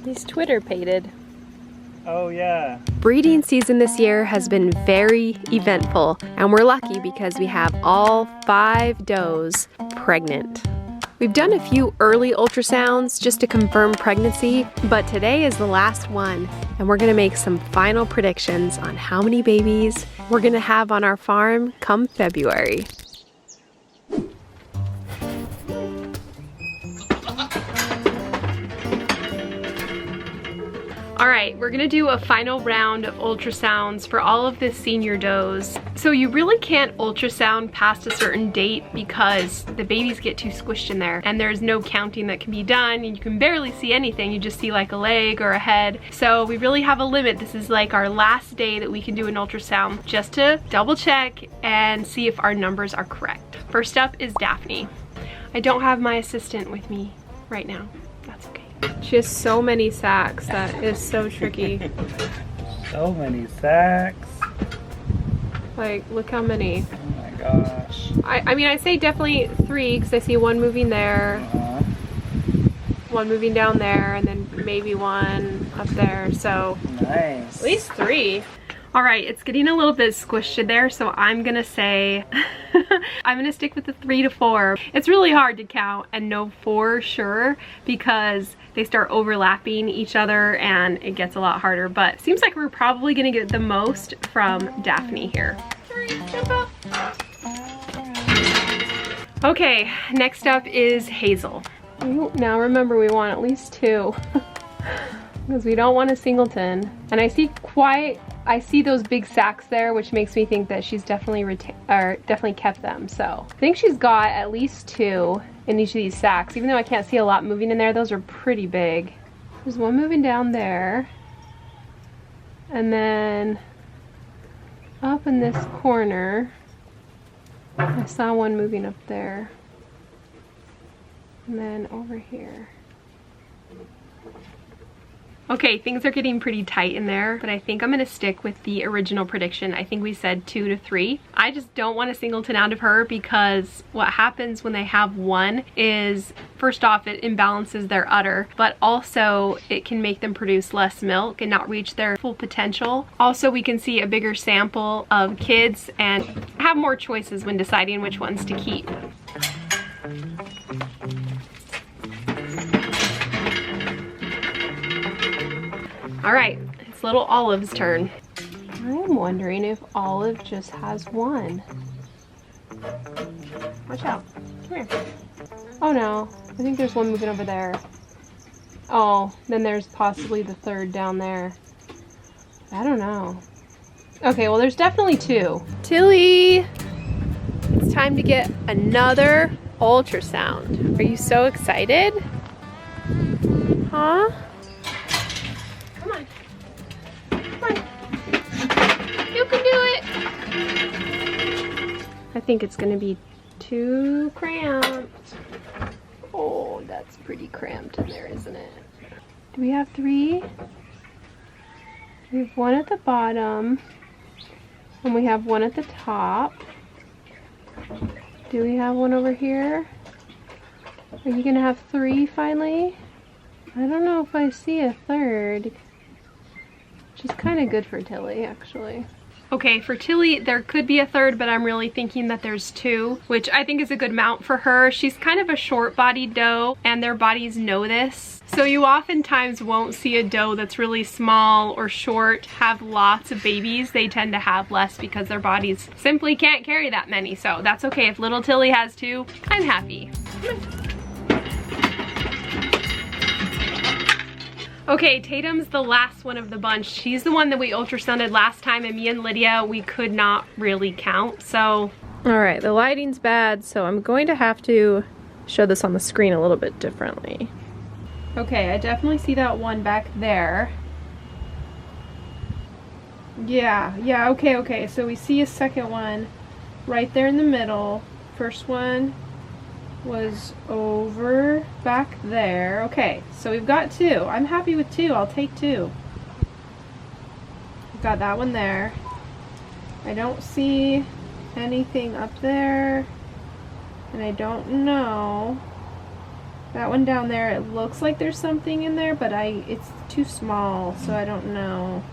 He's Twitter-pated. Oh yeah. Breeding season this year has been very eventful, and we're lucky because we have all 5 does pregnant. We've done a few early ultrasounds just to confirm pregnancy, but today is the last one, and we're gonna make some final predictions on how many babies we're gonna have on our farm come February. All right, we're gonna do a final round of ultrasounds for all of the senior does. So you really can't ultrasound past a certain date because the babies get too squished in there and there's no counting that can be done and you can barely see anything. You just see like a leg or a head. So we really have a limit. This is like our last day that we can do an ultrasound just to double check and see if our numbers are correct. First up is Daphne. I don't have my assistant with me right now. That's okay. She has so many sacs that is so tricky. So many sacks. Like, look how many. Oh my gosh. I mean, I say definitely 3 because I see one moving there, one moving down there, and then maybe one up there. So nice. At least 3. All right, it's getting a little bit squished in there, so I'm gonna say I'm gonna stick with the 3 to 4. It's really hard to count and know for sure because they start overlapping each other and it gets a lot harder, but it seems like we're probably gonna get the most from Daphne here. Hurry, jump up. Okay, next up is Hazel. Now remember, we want at least 2 because we don't want a singleton. And I see those big sacs there, which makes me think that she's definitely definitely kept them. So I think she's got at least 2 in each of these sacs. Even though I can't see a lot moving in there, those are pretty big. There's one moving down there. And then up in this corner, I saw one moving up there. And then over here. Okay, things are getting pretty tight in there, but I think I'm gonna stick with the original prediction. I think we said 2 to 3. I just don't want a singleton out of her because what happens when they have one is, first off, it imbalances their udder, but also it can make them produce less milk and not reach their full potential. Also, we can see a bigger sample of kids and have more choices when deciding which ones to keep. All right, it's little Olive's turn. I am wondering if Olive just has 1. Watch out, come here. Oh no, I think there's one moving over there. Oh, then there's possibly the 3rd down there. I don't know. Okay, well there's definitely 2. Tilly, it's time to get another ultrasound. Are you so excited? Huh? I think it's gonna be too cramped. Oh, that's pretty cramped in there, isn't it? Do we have 3? We have 1 at the bottom, and we have 1 at the top. Do we have 1 over here? Are you gonna have 3 finally? I don't know if I see a 3rd, which is kind of good for Tilly, actually. Okay, for Tilly, there could be a 3rd, but I'm really thinking that there's 2, which I think is a good mount for her. She's kind of a short-bodied doe, and their bodies know this. So you oftentimes won't see a doe that's really small or short have lots of babies. They tend to have less because their bodies simply can't carry that many. So that's okay. If little Tilly has 2, I'm happy. Okay, Tatum's the last one of the bunch. She's the one that we ultrasounded last time, and me and Lydia, we could not really count, so. All right, the lighting's bad, so I'm going to have to show this on the screen a little bit differently. Okay, I definitely see that one back there. Yeah, okay. So we see a second one right there in the middle. First one was over back there. Okay, so we've got 2. I'm happy with 2. I'll take 2. We've got that one there. I don't see anything up there, and I don't know That one down there, it looks like there's something in there, but it's too small, so I don't know.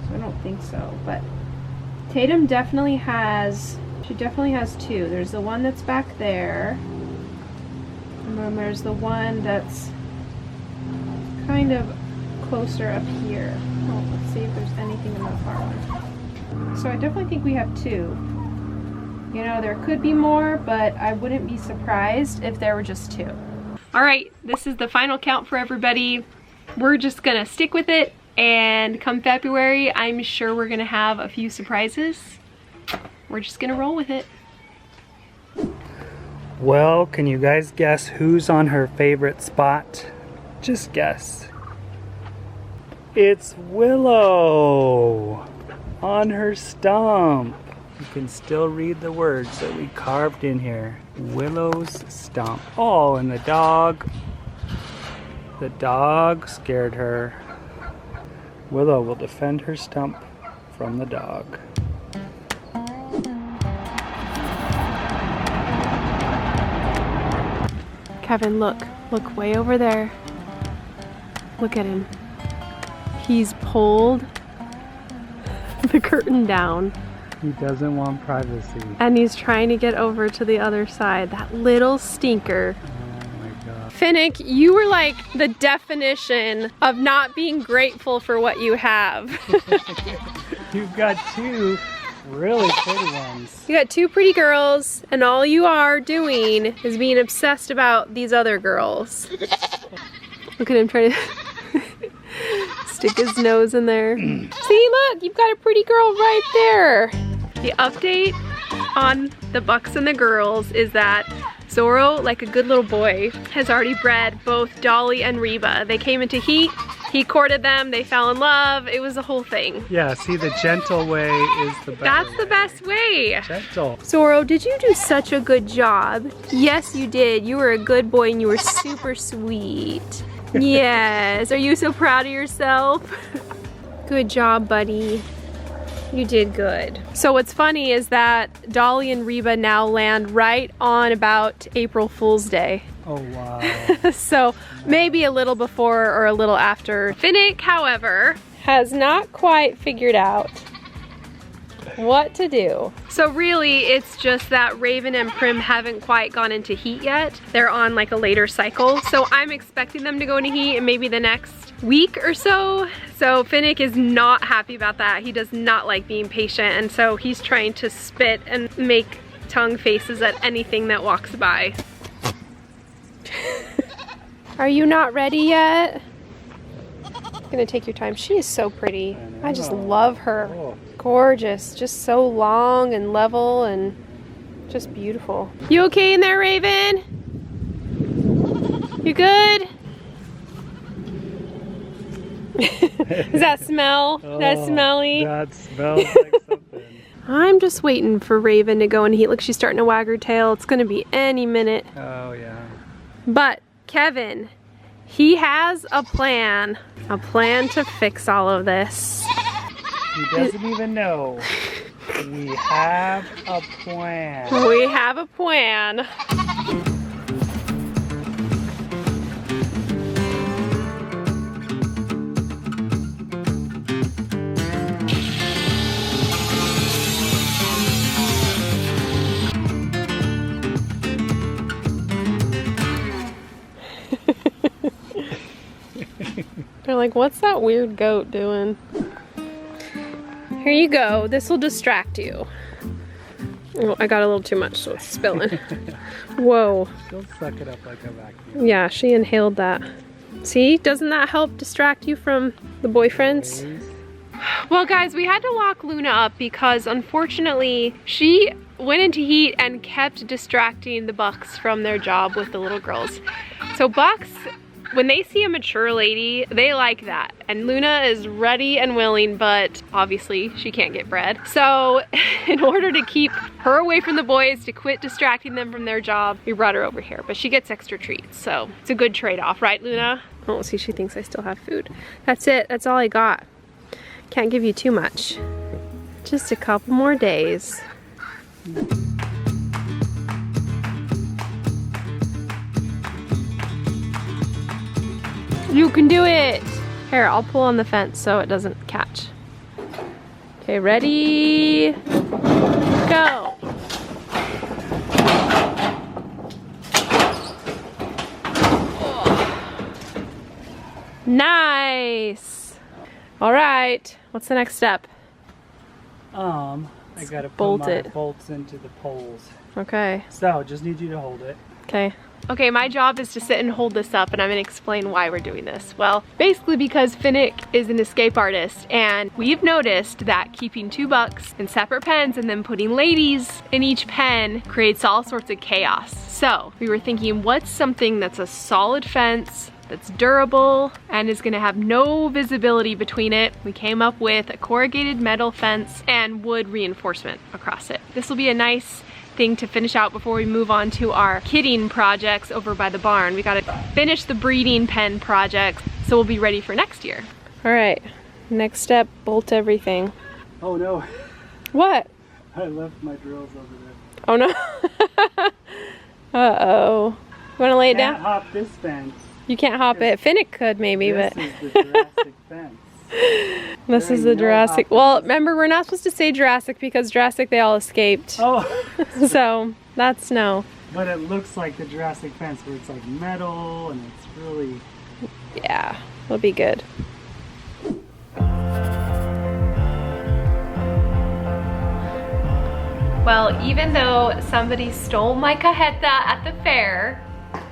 So I don't think so, but Tatum definitely has, she definitely has two. There's the one that's back there, and then there's the one that's kind of closer up here. Oh, let's see if there's anything in that far one. So I definitely think we have two. You know, there could be more, but I wouldn't be surprised if there were just two. All right, this is the final count for everybody. We're just gonna stick with it, and come February, I'm sure we're gonna have a few surprises. We're just gonna roll with it. Well, can you guys guess who's on her favorite spot? Just guess. It's Willow on her stump. You can still read the words that we carved in here. Willow's stump. Oh, and the dog scared her. Willow will defend her stump from the dog. Kevin, look way over there. Look at him. He's pulled the curtain down. He doesn't want privacy. And he's trying to get over to the other side. That little stinker. Oh my god. Finnick, you were like the definition of not being grateful for what you have. You've got two really pretty ones. You got two pretty girls, and all you are doing is being obsessed about these other girls. Look at him trying to stick his nose in there. See, look, you've got a pretty girl right there. The update on the bucks and the girls is that Zorro, like a good little boy, has already bred both Dolly and Reba. They came into heat, he courted them, they fell in love, it was a whole thing. Yeah, see, the gentle way is the better That's the best way. Gentle. Zorro, did you do such a good job? Yes, you did. You were a good boy and you were super sweet. Yes, are you so proud of yourself? Good job, buddy. You did good. So what's funny is that Dolly and Reba now land right on about April Fool's Day. Oh, wow. So maybe a little before or a little after. Finnick, however, has not quite figured out what to do. So really, it's just that Raven and Prim haven't quite gone into heat yet. They're on like a later cycle. So I'm expecting them to go into heat in maybe the next week or so. So Finnick is not happy about that. He does not like being patient, and so he's trying to spit and make tongue faces at anything that walks by. Are you not ready yet? It's gonna take your time. She is so pretty. I just love her. Oh. Gorgeous, just so long and level and just beautiful. You okay in there, Raven? You good? Does that smell? That smelly? That smells like something. I'm just waiting for Raven to go in heat. Look, she's starting to wag her tail. It's gonna be any minute. Oh yeah. But Kevin, he has a plan to fix all of this. He doesn't even know. We have a plan. We have a plan. They're like, what's that weird goat doing? Here you go. This will distract you. Oh, I got a little too much, so it's spilling. Whoa. She'll suck it up like a vacuum. Yeah, she inhaled that. See, doesn't that help distract you from the boyfriends? Well, guys, we had to lock Luna up because unfortunately she went into heat and kept distracting the bucks from their job with the little girls. So bucks, when they see a mature lady, they like that. And Luna is ready and willing, but obviously she can't get bred. So in order to keep her away from the boys, to quit distracting them from their job, we brought her over here. But she gets extra treats, so it's a good trade-off, right, Luna? Oh, see, she thinks I still have food. That's it, that's all I got. Can't give you too much. Just a couple more days. You can do it. Here, I'll pull on the fence so it doesn't catch. Okay, ready, go. Nice. All right, what's the next step? I gotta bolt put my it. bolts into the poles. Okay. So, just need you to hold it. Okay. Okay, my job is to sit and hold this up, and I'm gonna explain why we're doing this. Well, basically because Finnick is an escape artist, and we've noticed that keeping 2 bucks in separate pens and then putting ladies in each pen creates all sorts of chaos. So we were thinking, what's something that's a solid fence, that's durable, and is gonna have no visibility between it? We came up with a corrugated metal fence and wood reinforcement across it. This will be a nice thing to finish out before we move on to our kidding projects over by the barn. We gotta finish the breeding pen projects, so we'll be ready for next year. All right, next step, bolt everything. Oh no, What? I left my drills over there. Oh no. Uh-oh. You wanna lay it Can't down? hop this fence. You can't hop it. Finnick could maybe, This but is the Jurassic fence. this There is ain't the no Jurassic. hopping. Well, remember, we're not supposed to say Jurassic because Jurassic, they all escaped. Oh, So that's no. but it looks like the Jurassic fence where it's like metal and it's really... Yeah, it'll be good. Well, even though somebody stole my cajeta at the fair,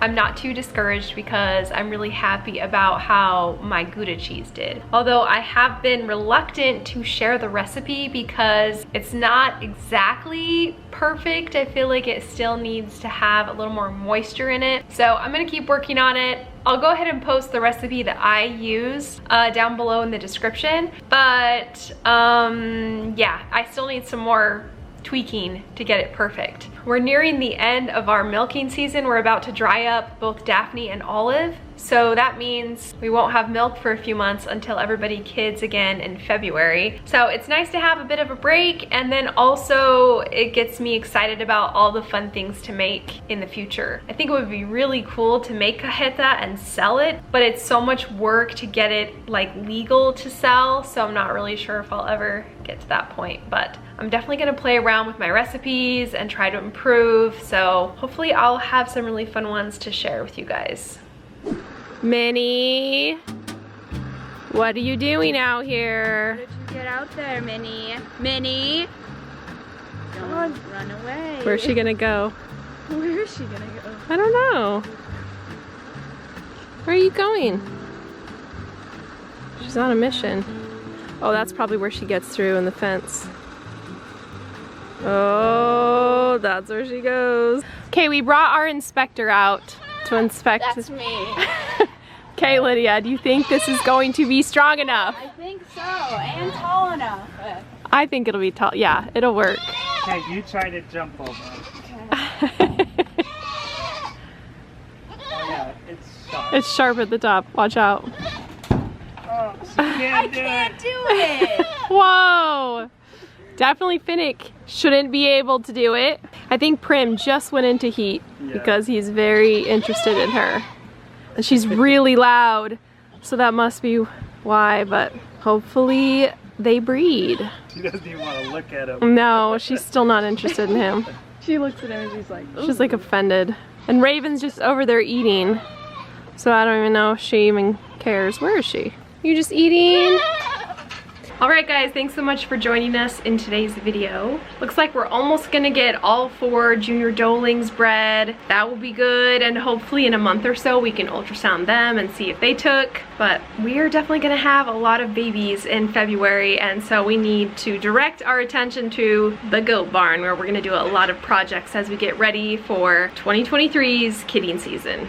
I'm not too discouraged because I'm really happy about how my Gouda cheese did. Although I have been reluctant to share the recipe because it's not exactly perfect. I feel like it still needs to have a little more moisture in it. So I'm gonna keep working on it. I'll go ahead and post the recipe that I use down below in the description. But yeah, I still need some more tweaking to get it perfect. We're nearing the end of our milking season. We're about to dry up both Daphne and Olive. So that means we won't have milk for a few months until everybody kids again in February. So it's nice to have a bit of a break, and then also it gets me excited about all the fun things to make in the future. I think it would be really cool to make cajeta and sell it, but it's so much work to get it like legal to sell, so I'm not really sure if I'll ever get to that point, but I'm definitely gonna play around with my recipes and try to improve, so hopefully I'll have some really fun ones to share with you guys. Minnie, what are you doing out here? Why don't you get out there, Minnie? Minnie! Don't run away. Where's she gonna go? Where is she gonna go? I don't know. Where are you going? She's on a mission. Oh, that's probably where she gets through in the fence. Oh, that's where she goes. Okay, we brought our inspector out to inspect. That's me. Okay, Lydia, do you think this is going to be strong enough? I think so, and tall enough. I think it'll be tall. Yeah, it'll work. Okay, you try to jump over. Oh yeah, it's sharp. It's sharp at the top. Watch out. Oh, she can't do it. Do it! Whoa! Definitely Finnick shouldn't be able to do it. I think Prim just went into heat because he's very interested in her. And she's really loud, so that must be why, but hopefully they breed. She doesn't even want to look at him. No, she's still not interested in him. She looks at him and she's like, She's like offended. And Raven's just over there eating, so I don't even know if she even cares. Where is she? You just eating? Alright guys, thanks so much for joining us in today's video. Looks like we're almost gonna get all 4 junior doelings bred. That will be good, and hopefully in a month or so we can ultrasound them and see if they took. But we are definitely gonna have a lot of babies in February, and so we need to direct our attention to the goat barn, where we're gonna do a lot of projects as we get ready for 2023's kidding season.